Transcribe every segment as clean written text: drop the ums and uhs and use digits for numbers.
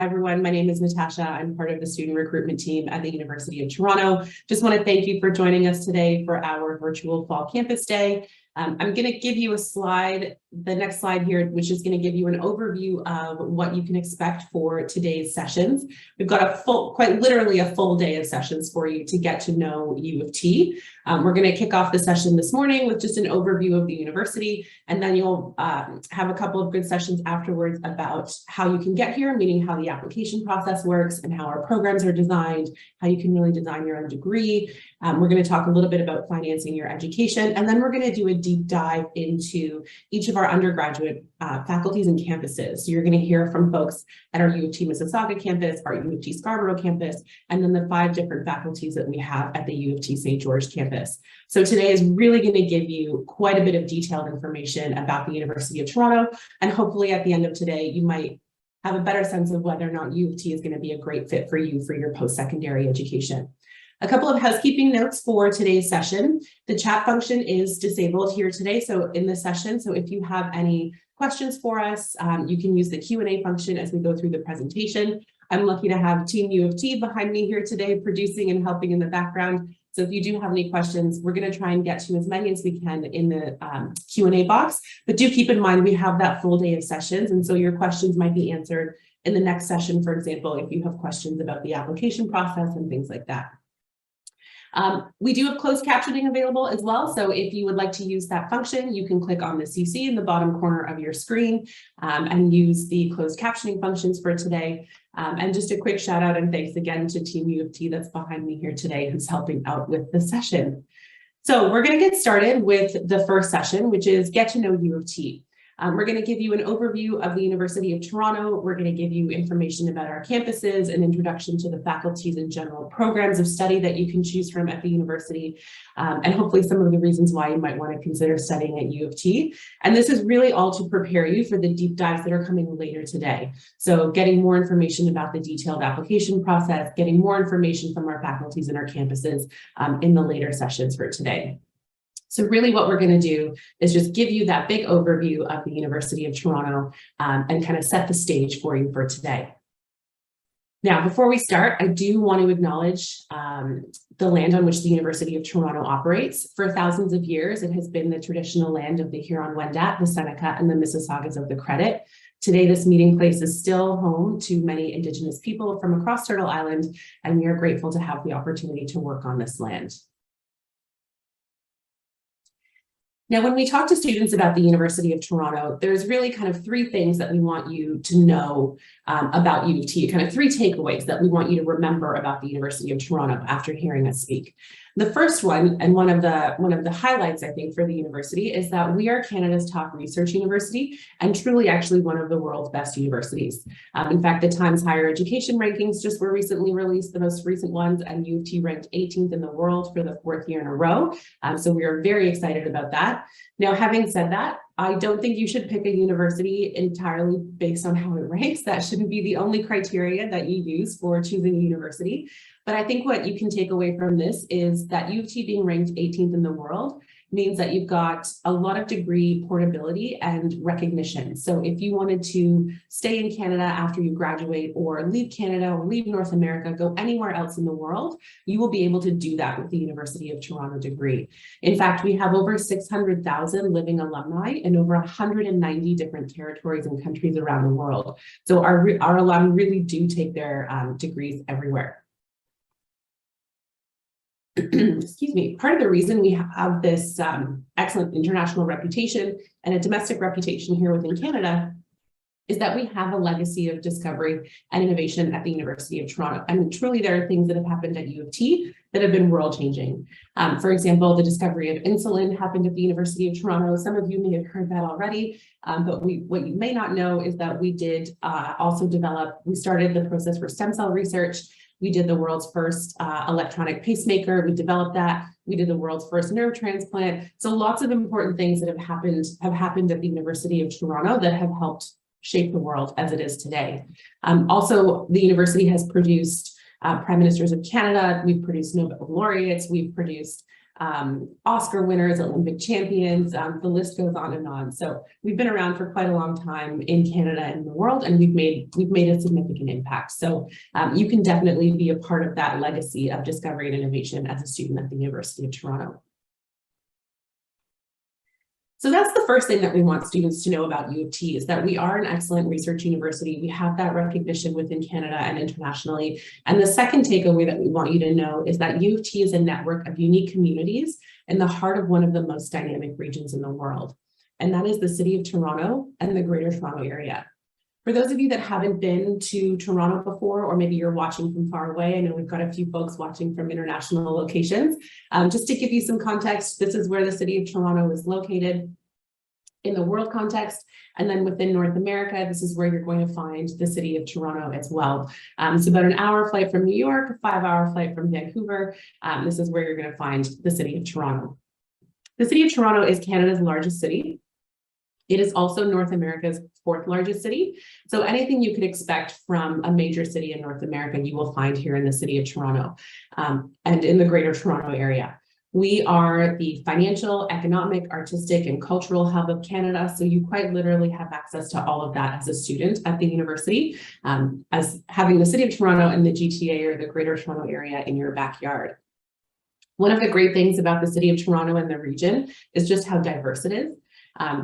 everyone. My name is Natasha. I'm part of the student recruitment team at the University of Toronto. Just want to thank you for joining us today for our virtual fall campus day. I'm going to give you a slide, the next slide here, which is going to give you an overview of what you can expect for today's sessions. We've got a full, quite literally a full day of sessions for you to get to know U of T. We're going to kick off the session this morning with just an overview of the university, and then you'll have a couple of good sessions afterwards about how you can get here, meaning how the application process works and how our programs are designed, how you can really design your own degree. We're going to talk a little bit about financing your education, and then we're going to do a deep dive into each of our undergraduate faculties and campuses. So you're going to hear from folks at our U of T Mississauga campus, our U of T Scarborough campus, and then the 5 different faculties that we have at the U of T St. George campus. So today is really going to give you quite a bit of detailed information about the University of Toronto, and hopefully at the end of today, you might have a better sense of whether or not U of T is going to be a great fit for you for your post-secondary education. A couple of housekeeping notes for today's session. The chat function is disabled here today, so in this session. So if you have any questions for us, you can use the Q&A function as we go through the presentation. I'm lucky to have Team U of T behind me here today, producing and helping in the background. So if you do have any questions, we're going to try and get to as many as we can in the Q&A box. But do keep in mind we have that full day of sessions, and so your questions might be answered in the next session, for example, if you have questions about the application process and things like that. We do have closed captioning available as well. So if you would like to use that function, you can click on the CC in the bottom corner of your screen and use the closed captioning functions for today. And just a quick shout out and thanks again to Team U of T that's behind me here today, who's helping out with the session. So we're going to get started with the first session, which is Get to Know U of T. We're going to give you an overview of the University of Toronto. We're going to give you information about our campuses, an introduction to the faculties and general programs of study that you can choose from at the university, and hopefully some of the reasons why you might want to consider studying at U of T. And this is really all to prepare you for the deep dives that are coming later today. So getting more information about the detailed application process, getting more information from our faculties and our campuses in the later sessions for today. So really what we're going to do is just give you that big overview of the University of Toronto and kind of set the stage for you for today. Now, before we start, I do want to acknowledge the land on which the University of Toronto operates. For thousands of years, it has been the traditional land of the Huron-Wendat, the Seneca, and the Mississaugas of the Credit. Today, this meeting place is still home to many Indigenous people from across Turtle Island, and we are grateful to have the opportunity to work on this land. Now, when we talk to students about the University of Toronto, there's really kind of 3 things that we want you to know about U of T, kind of 3 takeaways that we want you to remember about the University of Toronto after hearing us speak. The first one, and one of the highlights, I think, for the university is that we are Canada's top research university and truly actually one of the world's best universities. In fact, the Times Higher Education rankings just were recently released, the most recent ones, and U of T ranked 18th in the world for the 4th year in a row. So we are very excited about that. Now, having said that, I don't think you should pick a university entirely based on how it ranks. That shouldn't be the only criteria that you use for choosing a university. But I think what you can take away from this is that U of T being ranked 18th in the world means that you've got a lot of degree portability and recognition. So if you wanted to stay in Canada after you graduate or leave Canada or leave North America, go anywhere else in the world, you will be able to do that with the University of Toronto degree. In fact, we have over 600,000 living alumni in over 190 different territories and countries around the world. So our alumni really do take their degrees everywhere. Excuse me, part of the reason we have this excellent international reputation and a domestic reputation here within Canada is that we have a legacy of discovery and innovation at the University of Toronto. And truly, there are things that have happened at U of T that have been world-changing. For example, the discovery of insulin happened at the University of Toronto. Some of you may have heard that already, but what you may not know is that we did also we started the process for stem cell research. We did the world's first electronic pacemaker. We developed that. We did the world's first nerve transplant. So lots of important things that have happened at the University of Toronto that have helped shape the world as it is today. Also, the university has produced Prime Ministers of Canada. We've produced Nobel laureates. We've produced Oscar winners, Olympic champions, the list goes on and on. So we've been around for quite a long time in Canada and the world, and we've made a significant impact. So you can definitely be a part of that legacy of discovery and innovation as a student at the University of Toronto. So that's the first thing that we want students to know about U of T, is that we are an excellent research university. We have that recognition within Canada and internationally. And the second takeaway that we want you to know is that U of T is a network of unique communities in the heart of one of the most dynamic regions in the world. And that is the city of Toronto and the Greater Toronto Area. For those of you that haven't been to Toronto before, or maybe you're watching from far away, I know we've got a few folks watching from international locations. Just to give you some context, this is where the city of Toronto is located in the world context. And then within North America, this is where you're going to find the city of Toronto as well. It's about an hour flight from New York, a 5-hour flight from Vancouver. This is where you're going to find the city of Toronto. The city of Toronto is Canada's largest city. It is also North America's 4th largest city. So anything you could expect from a major city in North America, you will find here in the city of Toronto and in the Greater Toronto Area. We are the financial, economic, artistic, and cultural hub of Canada. So you quite literally have access to all of that as a student at the university, as having the city of Toronto and the GTA, or the Greater Toronto Area, in your backyard. One of the great things about the city of Toronto and the region is just how diverse it is.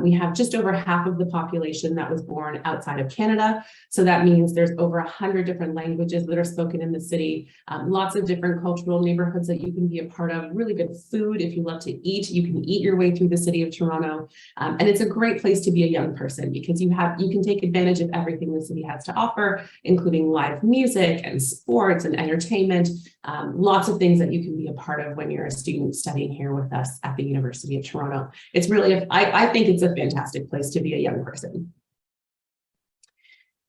We have just over half of the population that was born outside of Canada. So that means there's over 100 different languages that are spoken in the city, lots of different cultural neighborhoods that you can be a part of, really good food. If you love to eat, you can eat your way through the city of Toronto. And it's a great place to be a young person, because you can take advantage of everything the city has to offer, including live music and sports and entertainment, lots of things that you can be a part of when you're a student studying here with us at the University of Toronto. It's really, I think it's a fantastic place to be a young person.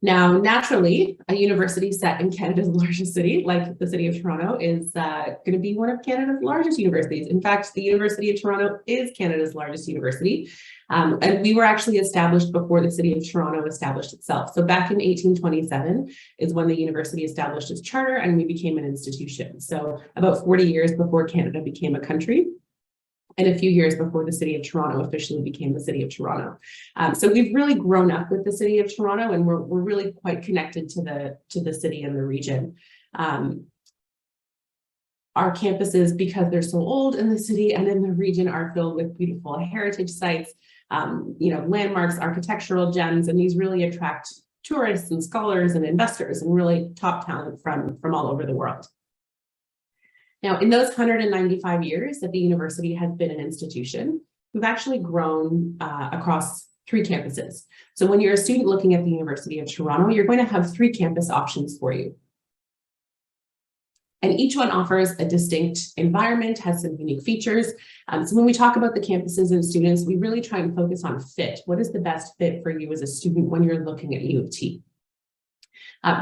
Now, naturally, a university set in Canada's largest city, like the city of Toronto, is going to be one of Canada's largest universities. In fact, the University of Toronto is Canada's largest university. And we were actually established before the city of Toronto established itself. So back in 1827 is when the university established its charter, and we became an institution. So about 40 years before Canada became a country, and a few years before the city of Toronto officially became the city of Toronto. So we've really grown up with the city of Toronto, and we're really quite connected to the city and the region. Our campuses, because they're so old in the city and in the region, are filled with beautiful heritage sites, landmarks, architectural gems, and these really attract tourists and scholars and investors and really top talent from all over the world. Now, in those 195 years that the university has been an institution, we've actually grown across 3 campuses. So when you're a student looking at the University of Toronto, you're going to have 3 campus options for you. And each one offers a distinct environment, has some unique features. So when we talk about the campuses and students, we really try and focus on fit. What is the best fit for you as a student when you're looking at U of T?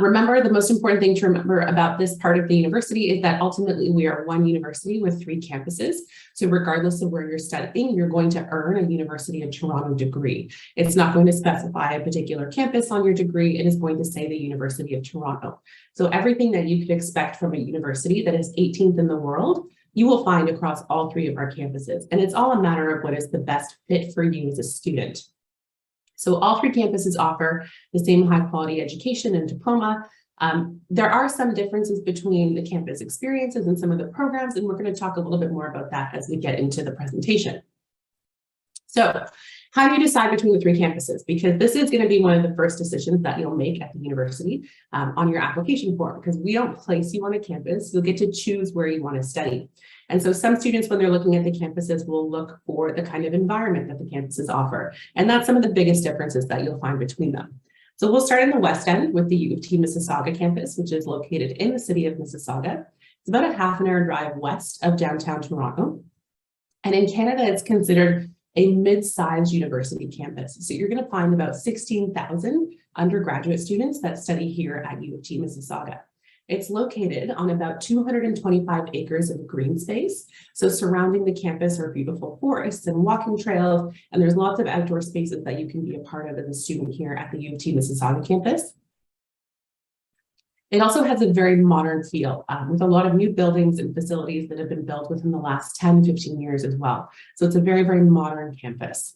Remember, the most important thing to remember about this part of the university is that ultimately we are one university with 3 campuses. So regardless of where you're studying, you're going to earn a University of Toronto degree. It's not going to specify a particular campus on your degree. It is going to say the University of Toronto. So everything that you could expect from a university that is 18th in the world, you will find across all 3 of our campuses. And it's all a matter of what is the best fit for you as a student. So all 3 campuses offer the same high quality education and diploma. There are some differences between the campus experiences and some of the programs, and we're going to talk a little bit more about that as we get into the presentation. So how do you decide between the 3 campuses? Because this is going to be one of the first decisions that you'll make at the university on your application form, because we don't place you on a campus. You'll get to choose where you want to study. And so some students, when they're looking at the campuses, will look for the kind of environment that the campuses offer. And that's some of the biggest differences that you'll find between them. So we'll start in the West End with the U of T Mississauga campus, which is located in the city of Mississauga. It's about a half-an-hour drive west of downtown Toronto. And in Canada, it's considered a mid-sized university campus. So you're going to find about 16,000 undergraduate students that study here at U of T Mississauga. It's located on about 225 acres of green space. So surrounding the campus are beautiful forests and walking trails, and there's lots of outdoor spaces that you can be a part of as a student here at the U of T Mississauga campus. It also has a very modern feel with a lot of new buildings and facilities that have been built within the last 10, 15 years as well. So it's a very, very modern campus.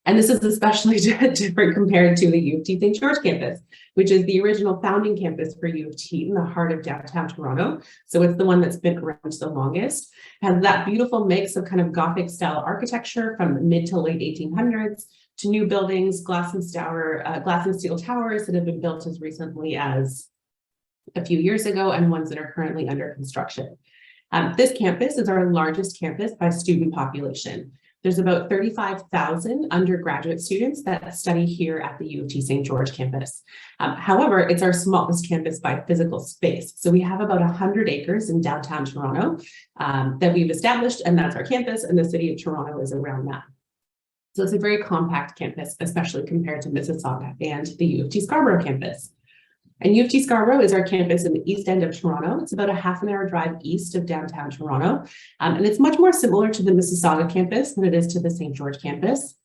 And this is especially different compared to the U of T St. George campus, which is the original founding campus for U of T in the heart of downtown Toronto. So it's the one that's been around the longest. It has that beautiful mix of kind of Gothic style architecture from the mid to late 1800s to new buildings, glass and steel towers that have been built as recently as a few years ago and ones that are currently under construction. This campus is our largest campus by student population. There's about 35,000 undergraduate students that study here at the U of T St. George campus. However, it's our smallest campus by physical space. So we have about 100 acres in downtown Toronto that we've established, and that's our campus, and the city of Toronto is around that. So it's a very compact campus, especially compared to Mississauga and the U of T Scarborough campus. And U of T Scarborough is our campus in the east end of Toronto. It's about a half-an-hour drive east of downtown Toronto. And it's much more similar to the Mississauga campus than it is to the St. George campus,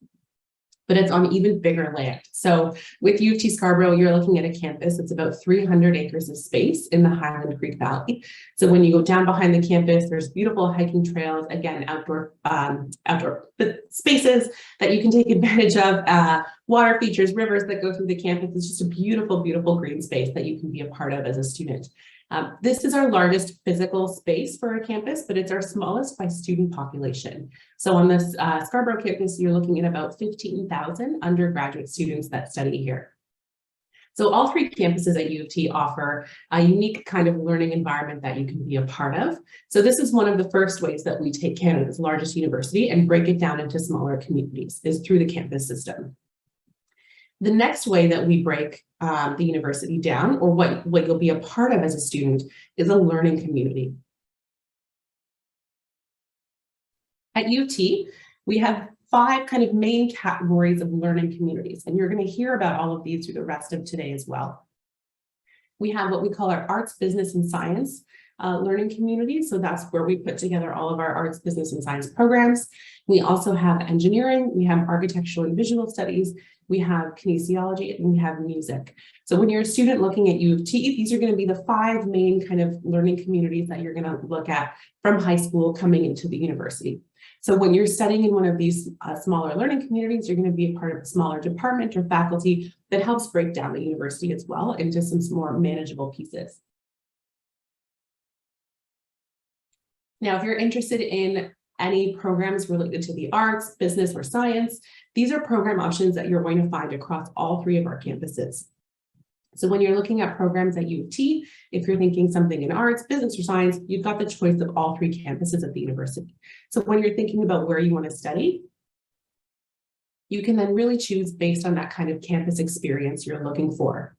but it's on even bigger land. So with U of T Scarborough, you're looking at a campus that's about 300 acres of space in the Highland Creek Valley. So when you go down behind the campus, there's beautiful hiking trails, again, outdoor spaces that you can take advantage of, water features, rivers that go through the campus. It's just a beautiful, beautiful green space that you can be a part of as a student. This is our largest physical space for a campus, but it's our smallest by student population. So on this Scarborough campus, you're looking at about 15,000 undergraduate students that study here. So all three campuses at U of T offer a unique kind of learning environment that you can be a part of. So this is one of the first ways that we take Canada's largest university and break it down into smaller communities, is through the campus system. The next way that we break the university down, or what you'll be a part of as a student, is a learning community. At U of T, we have 5 kind of main categories of learning communities, and you're going to hear about all of these through the rest of today as well. We have what we call our arts, business, and science learning community. So that's where we put together all of our arts, business, and science programs. We also have engineering, we have architectural and visual studies, we have kinesiology, and we have music. So when you're a student looking at U of T, these are going to be the 5 main kind of learning communities that you're going to look at from high school coming into the university. So when you're studying in one of these smaller learning communities, you're going to be a part of a smaller department or faculty that helps break down the university as well into some more manageable pieces. Now, if you're interested in any programs related to the arts, business, or science, these are program options that you're going to find across all 3 of our campuses. So when you're looking at programs at U of T, if you're thinking something in arts, business, or science, you've got the choice of all 3 campuses at the university. So when you're thinking about where you want to study, you can then really choose based on that kind of campus experience you're looking for.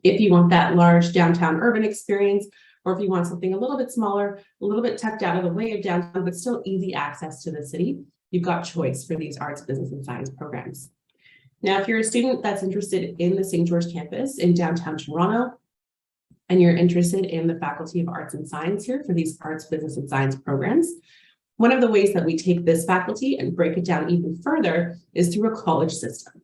If you want that large downtown urban experience, or if you want something a little bit smaller, a little bit tucked out of the way of downtown, but still easy access to the city, you've got choice for these arts, business, and science programs. Now, if you're a student that's interested in the St. George campus in downtown Toronto, and you're interested in the Faculty of Arts and Science here for these arts, business, and science programs, one of the ways that we take this faculty and break it down even further is through a college system.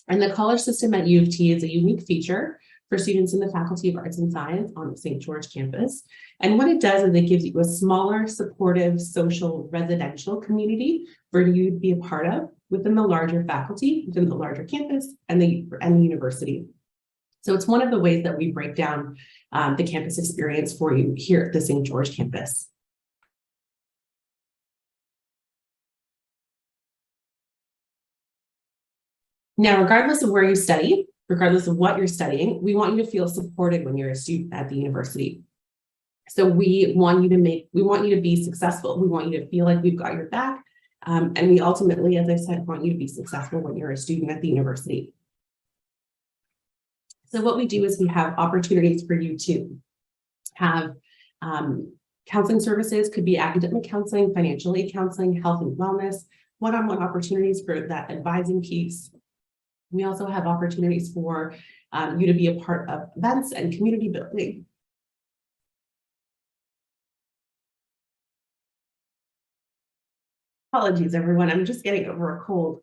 And the college system at U of T is a unique feature for students in the Faculty of Arts and Science on the St. George campus. And what it does is it gives you a smaller, supportive, social, residential community for you to be a part of within the larger faculty, within the larger campus, and the university. So it's one of the ways that we break down the campus experience for you here at the St. George campus. Now, regardless of where you study, regardless of what you're studying, we want you to feel supported when you're a student at the university. So we want you to be successful. We want you to feel like we've got your back. And we ultimately, as I said, want you to be successful when you're a student at the university. So what we do is we have opportunities for you to have counseling services, could be academic counseling, financial aid counseling, health and wellness, one-on-one opportunities for that advising piece. We also have opportunities for you to be a part of events and community building. Apologies, everyone. I'm just getting over a cold,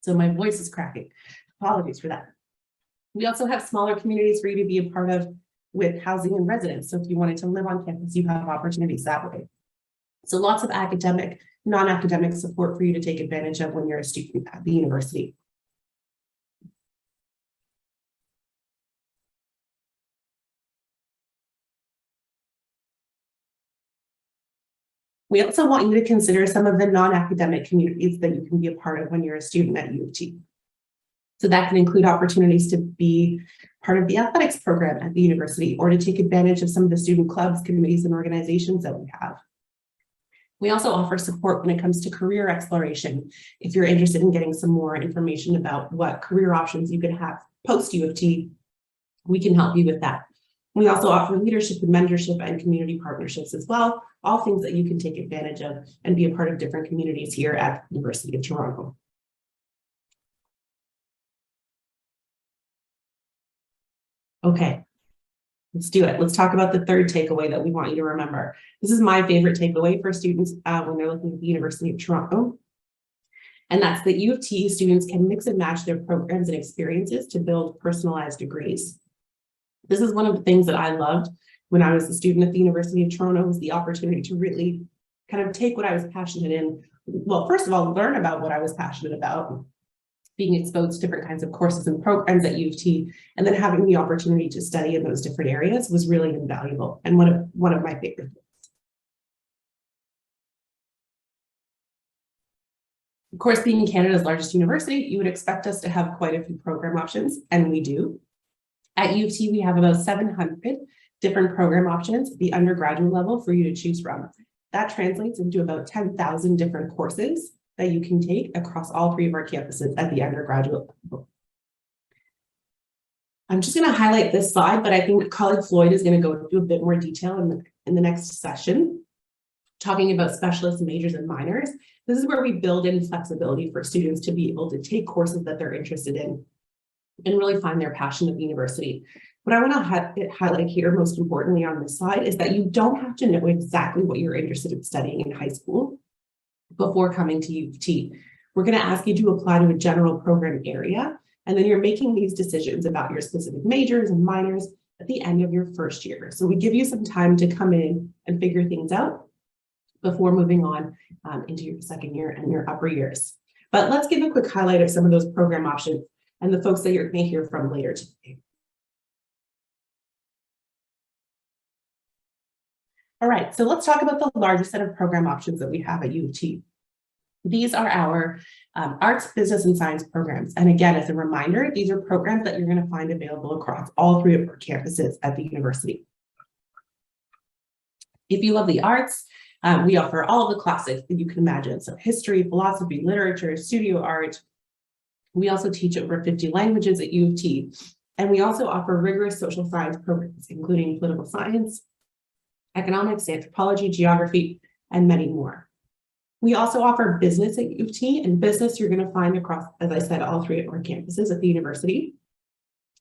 so my voice is cracking. Apologies for that. We also have smaller communities for you to be a part of with housing and residence. So if you wanted to live on campus, you have opportunities that way. So lots of academic, non-academic support for you to take advantage of when you're a student at the university. We also want you to consider some of the non-academic communities that you can be a part of when you're a student at U of T. So that can include opportunities to be part of the athletics program at the university or to take advantage of some of the student clubs, committees, and organizations that we have. We also offer support when it comes to career exploration. If you're interested in getting some more information about what career options you could have post U of T, we can help you with that. We also offer leadership and mentorship and community partnerships as well, all things that you can take advantage of and be a part of different communities here at the University of Toronto. Okay, let's do it. Let's talk about the third takeaway that we want you to remember. This is my favorite takeaway for students when they're looking at the University of Toronto. And that's that U of T students can mix and match their programs and experiences to build personalized degrees. This is one of the things that I loved when I was a student at the University of Toronto, was the opportunity to really kind of take what I was passionate in. Well, first of all, learn about what I was passionate about, being exposed to different kinds of courses and programs at U of T, and then having the opportunity to study in those different areas was really invaluable and one of my favorite things. Of course, being Canada's largest university, you would expect us to have quite a few program options, and we do. At U of T, we have about 700 different program options at the undergraduate level for you to choose from. That translates into about 10,000 different courses that you can take across all three of our campuses at the undergraduate level. I'm just going to highlight this slide, but I think colleague Floyd is going to go into a bit more detail in the next session, talking about specialist majors and minors. This is where we build in flexibility for students to be able to take courses that they're interested in and really find their passion at the university. What I want to highlight here, most importantly on this slide, is that you don't have to know exactly what you're interested in studying in high school before coming to U of T. We're going to ask you to apply to a general program area, and then you're making these decisions about your specific majors and minors at the end of your first year. So we give you some time to come in and figure things out before moving on into your second year and your upper years. But let's give a quick highlight of some of those program options and the folks that you're going to hear from later today. All right, so let's talk about the largest set of program options that we have at U of T. These are our arts, business, and science programs. And again, as a reminder, these are programs that you're going to find available across all three of our campuses at the university. If you love the arts, we offer all of the classics that you can imagine. So history, philosophy, literature, studio art. We also teach over 50 languages at U of T. And we also offer rigorous social science programs, including political science, economics, anthropology, geography, and many more. We also offer business at U of T, and business you're going to find across, as I said, all three of our campuses at the university.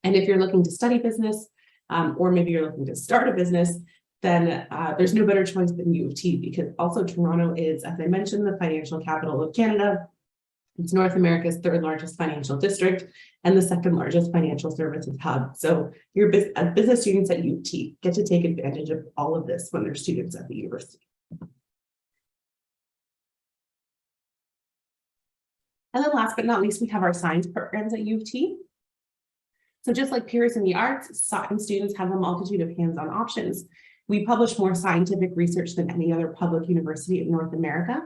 And if you're looking to study business, or maybe you're looking to start a business, then there's no better choice than U of T, because also Toronto is, as I mentioned, the financial capital of Canada. It's North America's third largest financial district and the second largest financial services hub. So your business students at U of T get to take advantage of all of this when they're students at the university. And then last but not least, we have our science programs at U of T. So just like peers in the arts, science students have a multitude of hands-on options. We publish more scientific research than any other public university in North America.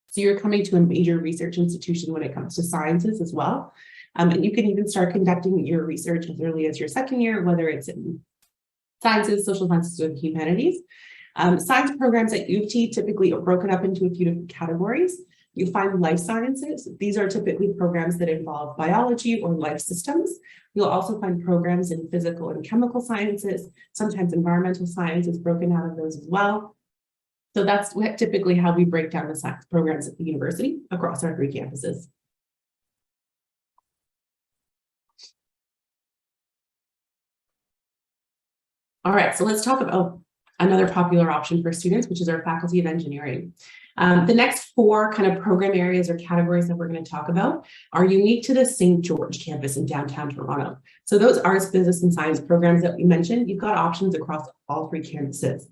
So you're coming to a major research institution when it comes to sciences as well. And you can even start conducting your research as early as your second year, whether it's in sciences, social sciences, or the humanities. Science programs at U of T typically are broken up into a few different categories. You find life sciences. These are typically programs that involve biology or life systems. You'll also find programs in physical and chemical sciences, sometimes environmental science is broken out of those as well. So that's typically how we break down the science programs at the university across our three campuses. All right, so let's talk about another popular option for students, which is our Faculty of Engineering. The next four kind of program areas or categories that we're going to talk about are unique to the St. George campus in downtown Toronto. So those arts, business, and science programs that we mentioned, you've got options across all three campuses.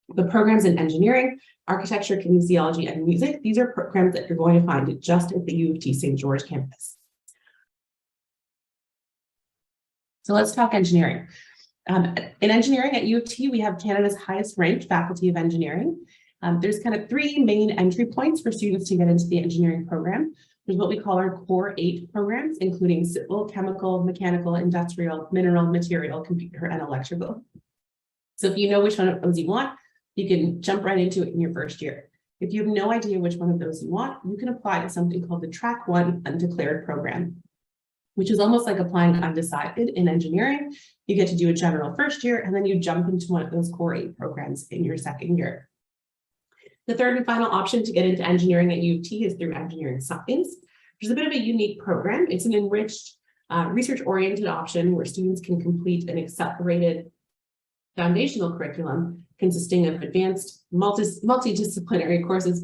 The programs in engineering, architecture, kinesiology, and music, these are programs that you're going to find just at the U of T St. George campus. So let's talk engineering. In engineering at U of T, we have Canada's highest ranked Faculty of Engineering. There's kind of three main entry points for students to get into the engineering program. There's what we call our core 8 programs, including civil, chemical, mechanical, industrial, mineral, material, computer, and electrical. So if you know which one of those you want, you can jump right into it in your first year. If you have no idea which one of those you want, you can apply to something called the Track 1 Undeclared Program, which is almost like applying undecided in engineering. You get to do a general first year, and then you jump into one of those core 8 programs in your second year. The third and final option to get into engineering at U of T is through engineering science, which is a bit of a unique program. It's an enriched, research-oriented option where students can complete an accelerated foundational curriculum consisting of advanced multidisciplinary courses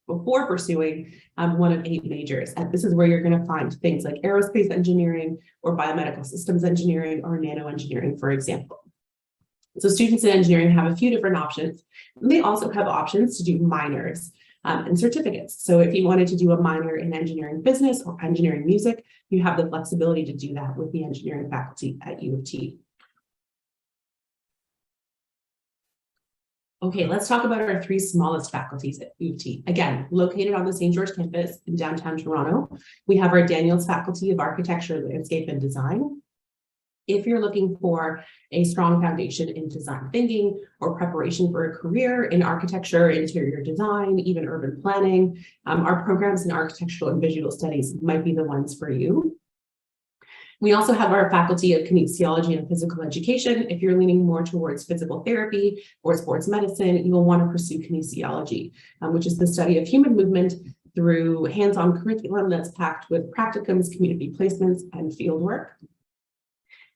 before pursuing one of 8 majors. And this is where you're going to find things like aerospace engineering or biomedical systems engineering or nanoengineering, for example. So students in engineering have a few different options. They also have options to do minors and certificates. So if you wanted to do a minor in engineering business or engineering music, you have the flexibility to do that with the engineering faculty at U of T. Okay, let's talk about our 3 smallest faculties at U of T. Again, located on the St. George campus in downtown Toronto, we have our Daniels Faculty of Architecture, Landscape, and Design. If you're looking for a strong foundation in design thinking or preparation for a career in architecture, interior design, even urban planning, our programs in architectural and visual studies might be the ones for you. We also have our Faculty of Kinesiology and Physical Education. If you're leaning more towards physical therapy or sports medicine, you will want to pursue kinesiology, which is the study of human movement through hands-on curriculum that's packed with practicums, community placements, and fieldwork.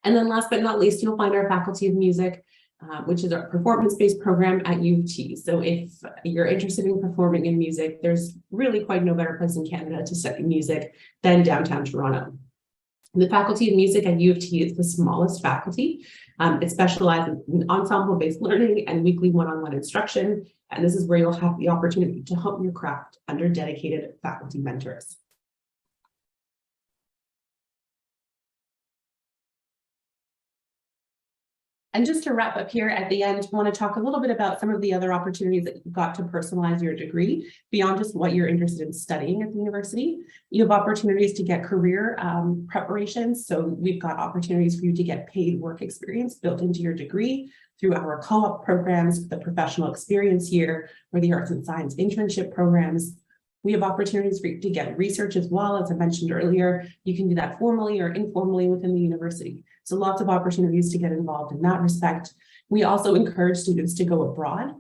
And then last but not least, you'll find our Faculty of Music, which is our performance-based program at U of T. So if you're interested in performing in music, there's really quite no better place in Canada to study music than downtown Toronto. The Faculty of Music at U of T is the smallest faculty. It specializes in ensemble-based learning and weekly one-on-one instruction. And this is where you'll have the opportunity to hone your craft under dedicated faculty mentors. And just to wrap up here at the end, I want to talk a little bit about some of the other opportunities that you've got to personalize your degree beyond just what you're interested in studying at the university. You have opportunities to get career preparations. So we've got opportunities for you to get paid work experience built into your degree through our co-op programs, the professional experience year, or the arts and science internship programs. We have opportunities for you to get research as well. As I mentioned earlier, you can do that formally or informally within the university. So lots of opportunities to get involved in that respect. We also encourage students to go abroad.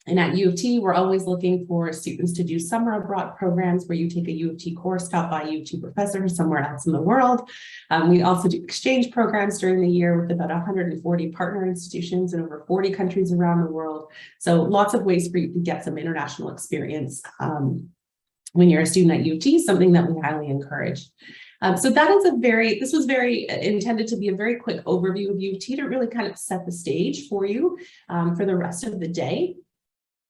And at U of T, we're always looking for students to do summer abroad programs where you take a U of T course taught by a U of T professor somewhere else in the world. We also do exchange programs during the year with about 140 partner institutions in over 40 countries around the world. So lots of ways for you to get some international experience when you're a student at U of T, something that we highly encourage. So that is this was very intended to be a very quick overview of U of T to really kind of set the stage for you for the rest of the day.